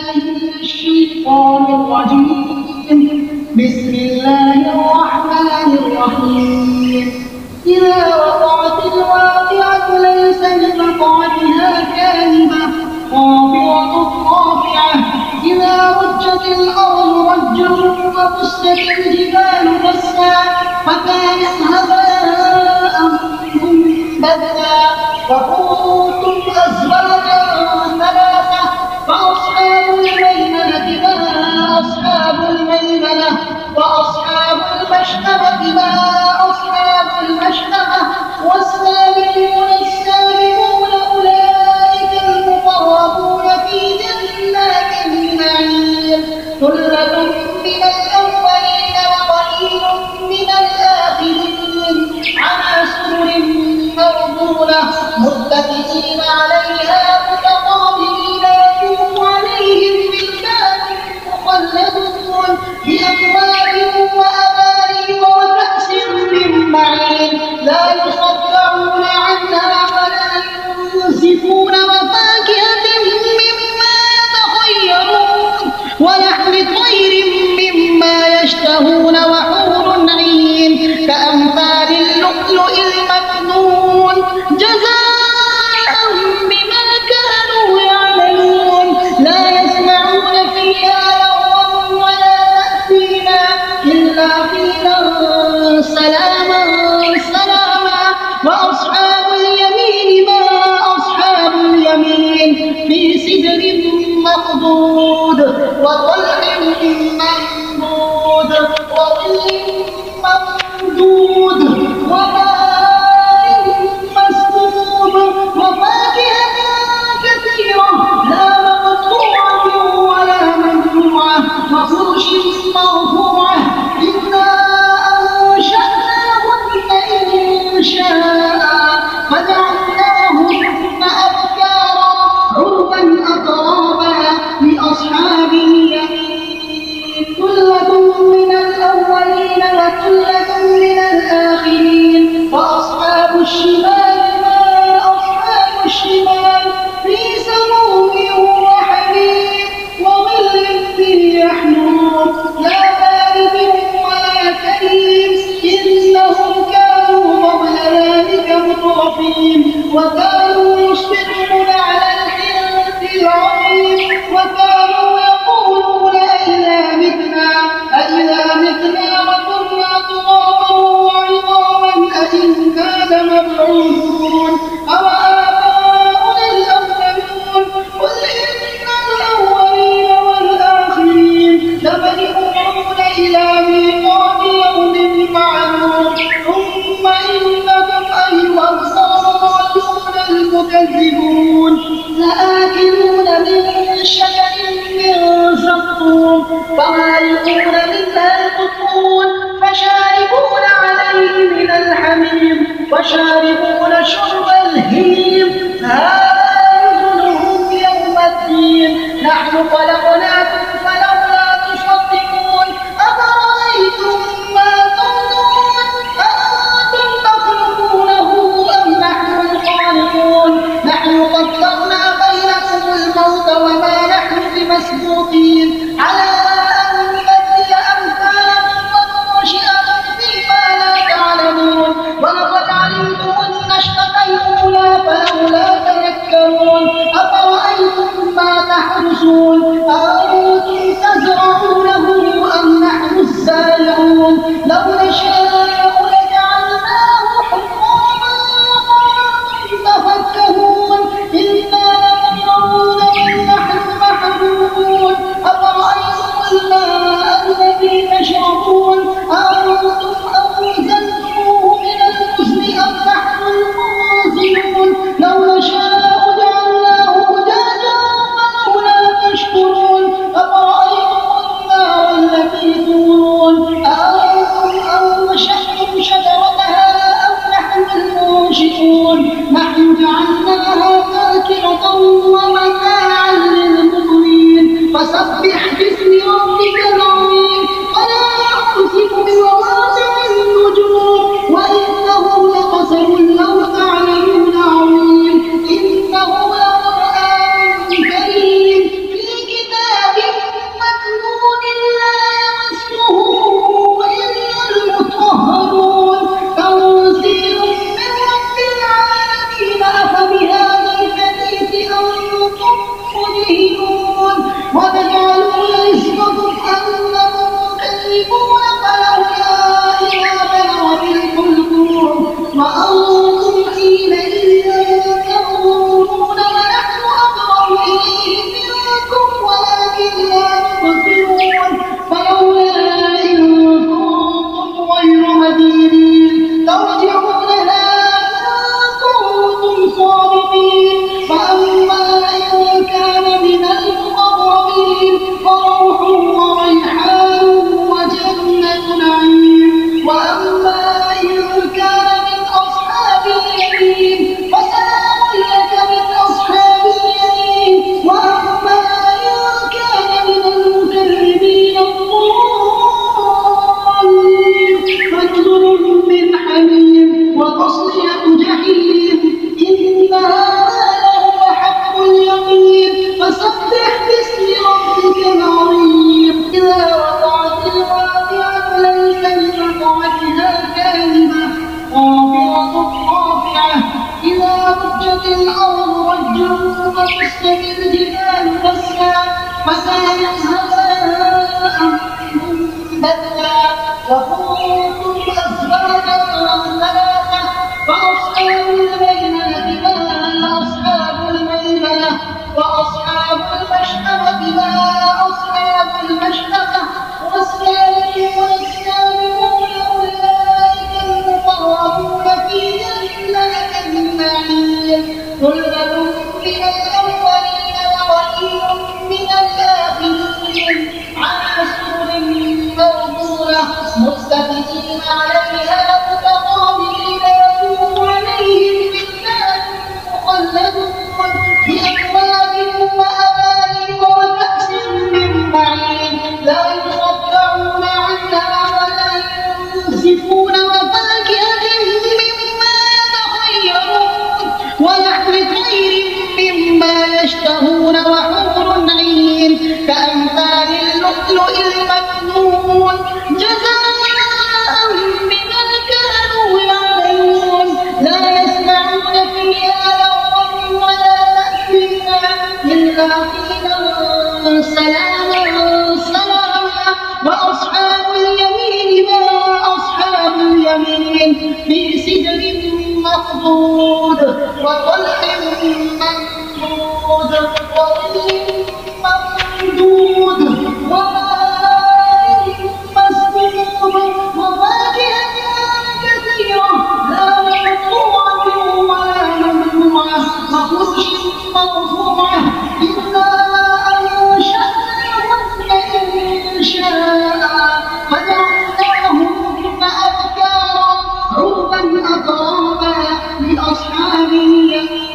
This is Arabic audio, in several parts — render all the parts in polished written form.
من الشيطان الرجيم. بسم الله الرحمن الرحيم. إذا وقعت الواقعة ليس لوقعتها كاذبة خافضة رافعة. إذا رجت الأرض رجا وبست الجبال بسا فكانت هباء منبثا وكنتم أزواجا ثلاثة فأصحاب الميمنة ما أصحاب الميمنة وأصحاب المشأمة ما أصحاب المشأمة والسابقون السابقون أولئك المقربون في جنات النعيم. ثلة من الأولين وقليل من الآخرين على سرر موضونة متكئين عليها متقابلين يطوف عليهم ولدان مخلدون بأكواب وأباريق وكأس من معين لا يصدعون عنها ولا ينزفون وفاكهة مما يتخيرون ولحم طير مما يشتهون وحور عين كأمثال اللؤلؤ المكنون جزاء بما كانوا يعملون. لا يسمعون فيها لغوا ولا تأثيما إلا قيلا سلاما سلاما. وأصحاب اليمين ما أصحاب اليمين في سدر مخضود وطلح منضود وظل ممدود وماء مسكوب وفاكهة كثيرة لا مقطوعة ولا ممنوعة وفرش مرفوعة إنا أنشأناهن إنشاء فجعلناهن أبكارا عربا أترابا لأصحاب اليمين. ثلة من الأولين وثلة من الآخرين. وأصحاب الشمال ما أصحاب الشمال في سموم وحميم وظل من يحموم لا بارد ولا كريم إنهم كانوا قبل ذلك مترفين وكانوا يصبحون على الحنث العظيم وكانوا يقولون أئذا متنا وكنا ترابا وعظاما أئنا لمبعوثون أوآباؤنا الأولون قل إن الأولين والآخرين لمجموعون إلى ميقات يوم معلوم ثم إنكم أيها الضالون المكذبون لآكلون من شجر من زقوم فمالئون منها البطون فشاربون عليه من الحميم وشاربون شرب الهيم هذا نزلهم يوم الدين نحن خلقناكم فلولا تصدقون أفرأيتم ما تمنون أأنتم تخلقونه أم نحن الخالقون نحن قدرنا بينكم الموت وما نحن بمسبوقين على أن نبدل أمثالكم وننشئكم فيما لا تعلمون ولقد علمتم النشأة الأولى فلولا تذكرون أفرأيتم ما تحرثون أأنتم تزرعونه أم نحن الزارعون لو نشاء لجعلناه حطاما فأنتم تفكهون إنا لمغرمون بل نحن محرومون أفرأيتم الماء الذي تشربون أأنتم أنزلتموه من المزن أم نحن المنزلون لو نشاء جعلناه أجاجا فلولا تشكرون فاصجر وبست الجبال بسا فسيذهبن بدلا وكنتم أزواجا ثلاثة فأصحاب الميمنة ما أصحاب الميمنة وأصحاب المشأمة ما أصحاب المشأمة والسابقون السابقون أولئك المقربون في جنات النعيم ثلة من الأولين وقليل من الآخرين على سرر موضونة متكئين عليها متقابلين يطوف عليهم ولدان مخلدون بأكواب وأبانيق وكأس من معين لا يصدعون عنها ولا ينزفون وفاكهة مما يتخيرون ولحم طير مما يشتهون وحور عين كأمثال اللؤلؤ المكنون جزاء بما كانوا يعملون لا يسمعون فيها لغوا ولا تأثيما إلا قيلا سلاما سلاما وأصحاب اليمين ما أصحاب اليمين في سدر مخضود وطلح منضود وظل ممدود وماء مسكوب وفاكهة كثيرة لا مقطوعة ولا ممنوعة وفرش مرفوعة إنا أنشأناهن إنشاء فجعلناهن أبكارا عربا أترابا لأصحاب اليمين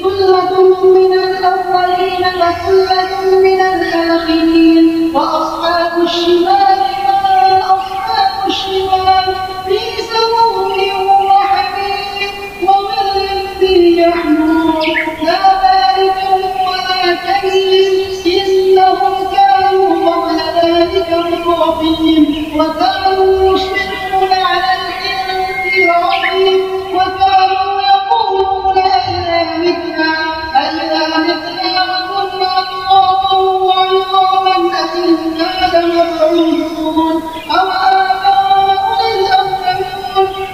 ثلة من الأولين وثلة من الآخرين وأصحاب الشمال ما أصحاب الشمال في سموم وحميم وظل ذي يحموم لا بارد ولا كريم إنهم كانوا قبل ذلك مترفين وكانوا يصرون على الحنث العظيم وكانوا يقولون أئذا متنا وكنا ترابا وعظاما أئنا لمبعوثون أو آباؤنا الأولون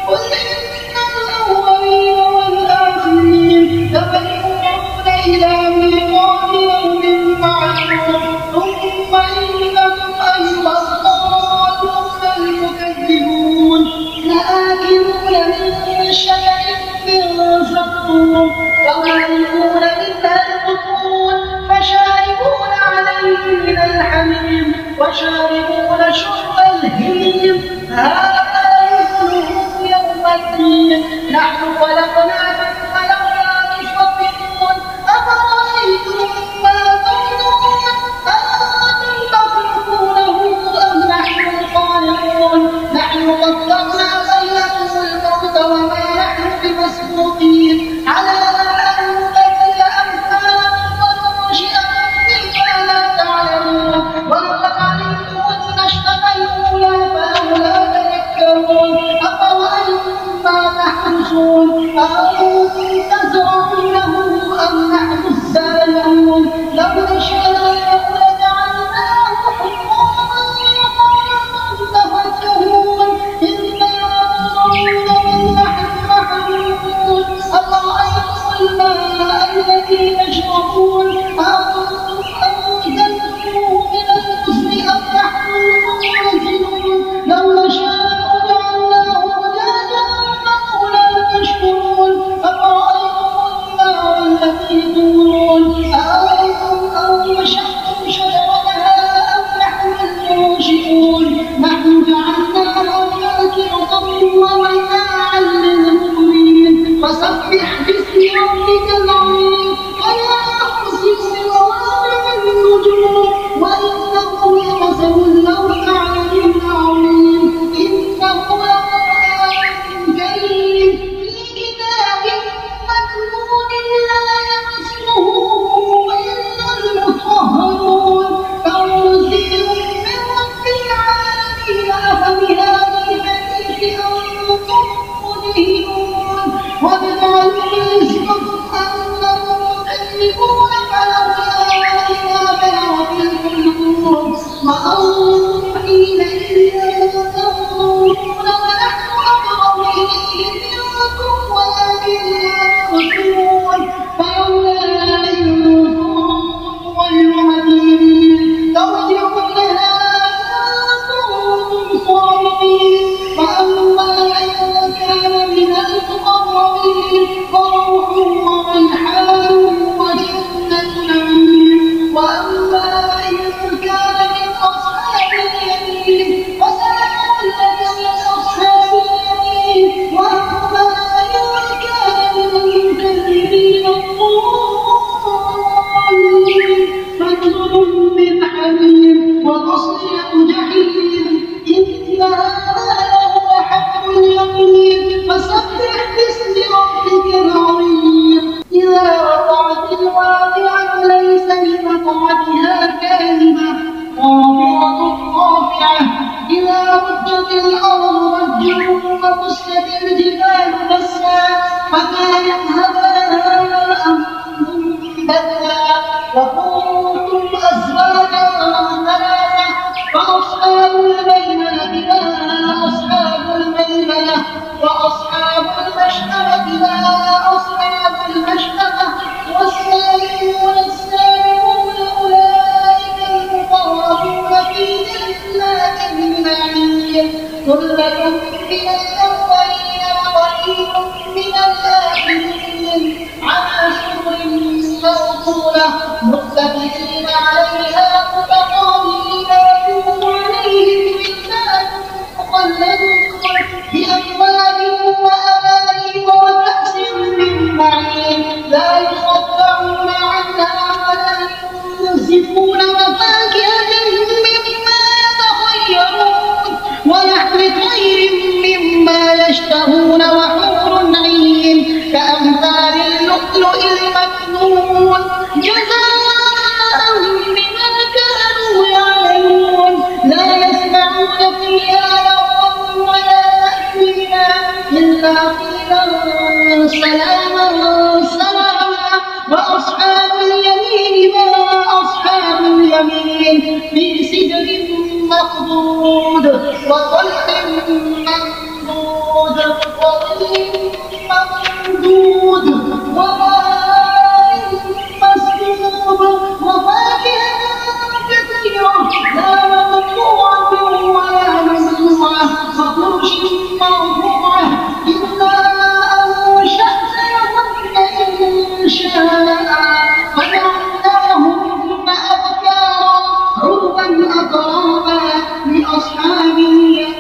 قل إن الأولين والآخرين لمجموعون إلى ميقات يوم معلوم ثم إنكم أيها الضالون المكذبون لآكلون من شجر من زقوم فمالئون منها البطون فشاربون عليه من الحميم وشاربون شرب الهيم هذا نزلهم يوم الدين نحن خلقناكم فلولا تصدقون أفرأيتم ما تمنون أأنتم تخلقونه أم نحن الخالقون نحن قدرنا بينكم الموت وما نحن بمسبوقين على أن نبدل أمثالكم وننشئكم فيما لا تعلمون ولقد علمتم النشأة الأولى فلولا ثلة من الأولين وقليل من الآخرين على سرر موضونة متكئين عليها متقابلين يطوف عليهم ولدان مخلدون بأكواب وأباريق وكأس من معين لا يصدعون عنها ولا ينزفون وفاكهة مما يتخيرون ولحم طير مما يشتهون وحور عين كأمثال اللؤلؤ المكنون جزاء بما كانوا يعملون لا يسمعون فيها لغوا ولا تأثيما إلا قيلا سلاما سلاما وأصحاب اليمين ما أصحاب اليمين في سدر مخضود وطلح ممدود وظل ممدود وماء مسكوب وفاكهة كثيرة لا مقطوعة ولا ممنوعة وفرش مرفوعة إنا أنشأناهن إنشاء فجعلناهن أبكارا عربا أترابا لأصحاب اليمين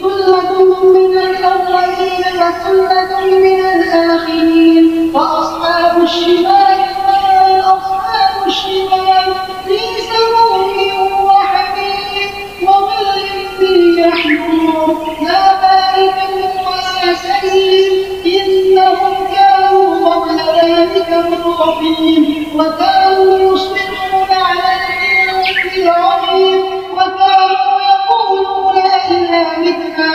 ثلة من الأولين وثلة من الآخرين وأصحاب الشمال ما أصحاب الشمال في سموم وحميم وظل من يحموم لا بارد ولا كريم إنهم كانوا قبل ذلك مترفين وكانوا يصبحون على الإنس العظيم وكانوا يقولون أئذا متنا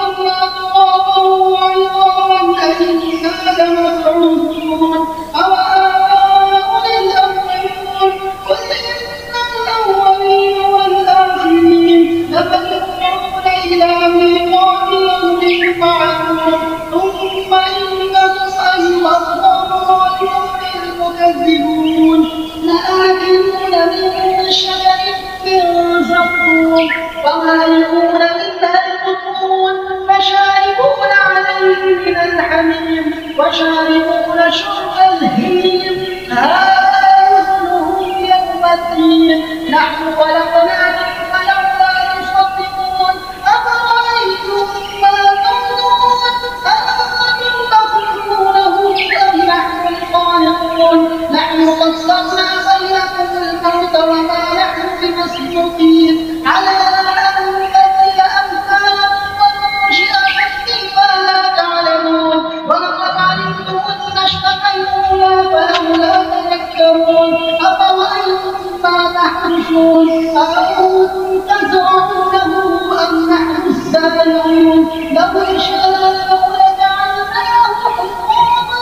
وكنا ترابا وعظاما أئنا لمبعوثون أوآباؤنا الأولون قل إن الأولين والآخرين لمجموعون إلى ميقات يوم معلوم ثم إنكم أيها الضالون المكذبون لآكلون من شجر من زقوم فمالئون منها البطون فشاربون عليه من الحميم وشاربون شرب الهيم هذا نزلهم يوم الدين نحن خلقناكم فلولا تصدقون أفرأيتم ما تمنون أأنتم تخلقونه أم نحن الخالقون نحن قسمنا بينكم الموت وما نحن بمسبوقين على أن نبدل أمثالكم وننشئكم فيما لا تعلمون ولقد علمتم النشأة الأولى فلولا تذكرون أفرأيتم ما تحرثون أأنتم تزرعونه أم نحن الزارعون لو نشاء لجعلناه حطاما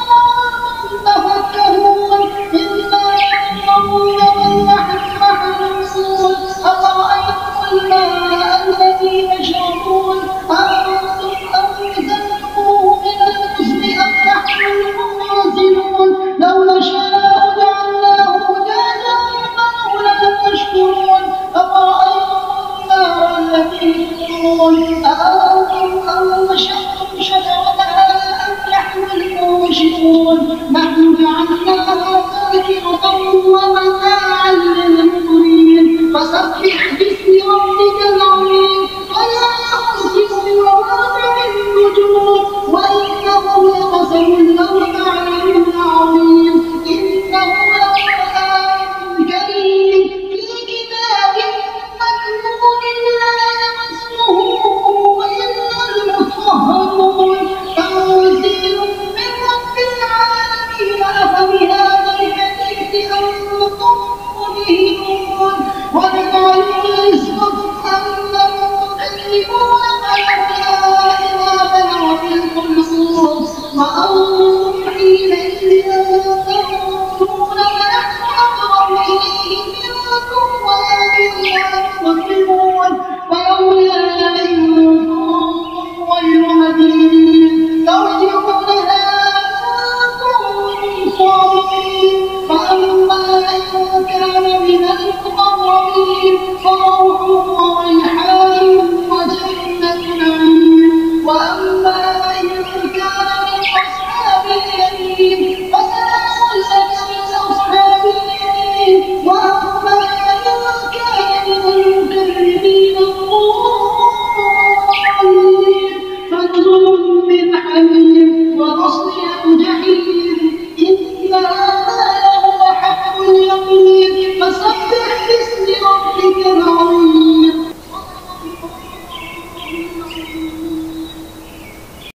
فظلتم تفكهون إنا يحضرون بل نحن محروسون أفرأيتم الماء الذي تشربون أأنتم أنزلتموه من المزن أم نحن المنزلون لو نشاء جعلناه أجاجا فلولا تشكرون أفرأيتم النار التي تورون أأنتم أنشأتم شجرتها أم نحن المنشئون نحن جعلناها تذكرة ومتاعا للمقوين فسبح باسم ربك العظيم ولا يخسف بمواقع النجوم وإنه لقسم لو تعلمون عظيم إنه لقرآن كريم في كتاب مكنون لا يمسه إلا المطهرون تنزيل من رب العالمين أفبهذا الحديث أنتم مدهنون وجعلوا رزقكم أنكم تكذبون فلولا إذا بلغت الحلقوم وأنتم حينئذ تنظرون ونحن أقرب إليه منكم ولكن لا تبصرون ولولا إن كنتم غير مدينين ترجعونها إن كنتم صادقين فأما إن كان من المقربين فروح